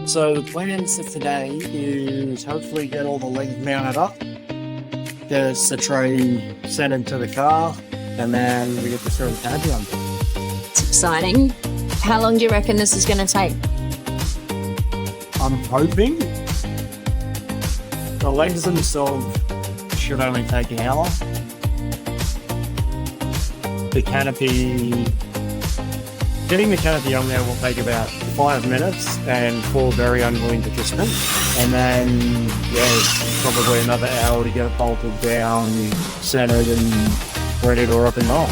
So the plans for today is hopefully get all the legs mounted up, get the tray sent into the car, and then we get to throw the canopy on. It's exciting. How long do you reckon this is going to take? I'm hoping the legs themselves should only take an hour. The canopy, getting the canopy on there will take about 5 minutes and 4 very unwilling participants. And then, yeah, probably another hour to get it bolted down, centered and ready to rock and roll.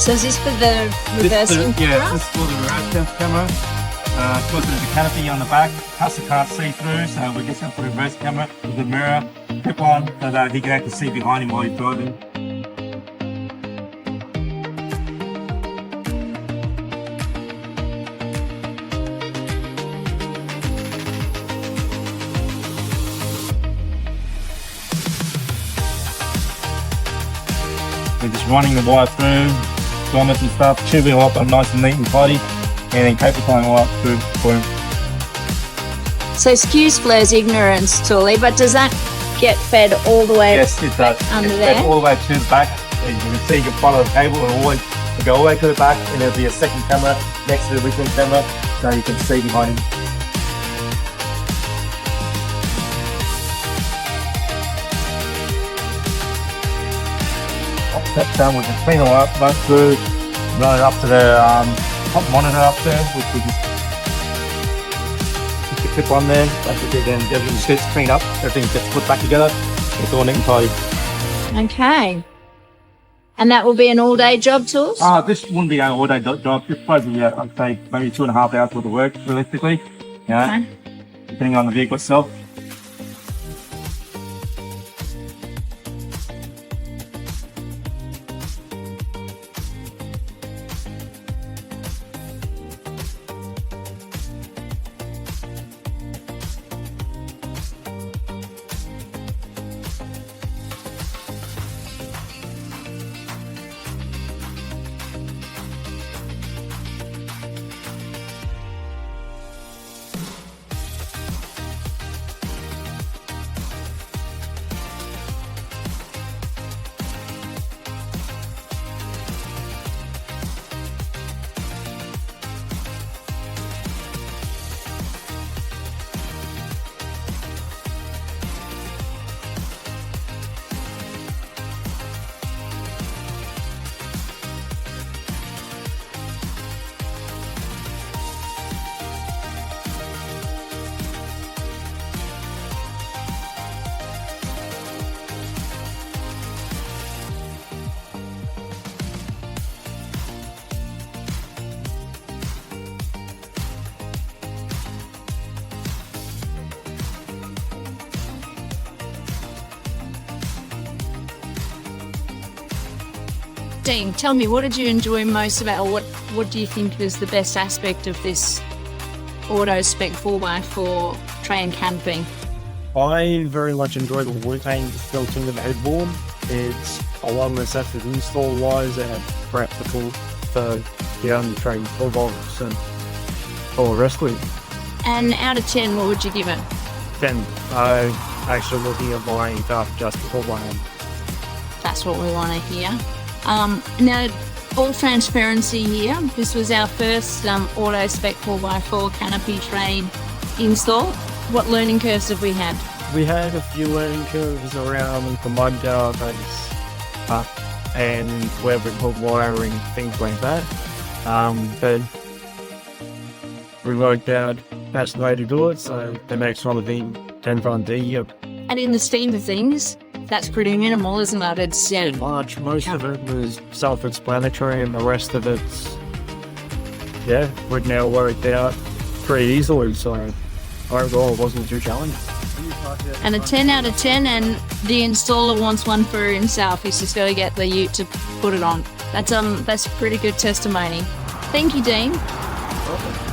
So is this for the reversing camera? Yeah, this is for the reverse camera. Because there's a canopy on the back, customer can't see through, so we're just going to put a reverse camera with the mirror clip on so that he can actually see behind him while he's driving. We're just running the wire through, grommets and stuff, tubing it up nice and neat and tidy, and then cable tying all up through for him. So excuse Flair's ignorance, Tully, but does that get fed all the way Yes, it does. under It's there? fed all the way to the back. As you can see, you can follow the cable and always go all the way to the back, and there'll be a second camera next to the original camera, so you can see behind him. That's done. We can clean it all up, run through, run it up to the top monitor up there, which we just put the clip on there. Basically, then everything gets cleaned up, everything gets put back together. It's all neat and tidy. Okay. And that will be an all-day job, Tools? This wouldn't be an all-day job. This probably, I'd say, maybe 2.5 hours worth of work, realistically. Yeah, depending on the vehicle itself. Dean, tell me, what did you enjoy most about, or what do you think is the best aspect of this AutoSpec 4x4 tray and canopy? I very much enjoy the wood paint built into the headboard. It's a lot of necessity install-wise and practical for the tray for volts and all the rest of it. And out of 10, what would you give it? Then I'm actually looking at buying stuff just for one. That's what we want to hear. Now, full transparency here. This was our first AutoSpec 4x4 canopy tray install. What learning curves have we had? We had a few learning curves around the mud base and where we put wiring, things like that. But we worked out that's the way to do it, so the next one will be 10 front D. Yep. And in the scheme of things, that's pretty minimal, isn't it? It's Large, most of it was self-explanatory, and the rest of it's, we'd now worked out pretty easily, so overall it wasn't too challenging. and a 10 out of 10, and the installer wants one for himself. He's just got to get the ute to put it on. That's pretty good testimony. Thank you, Dean. Welcome.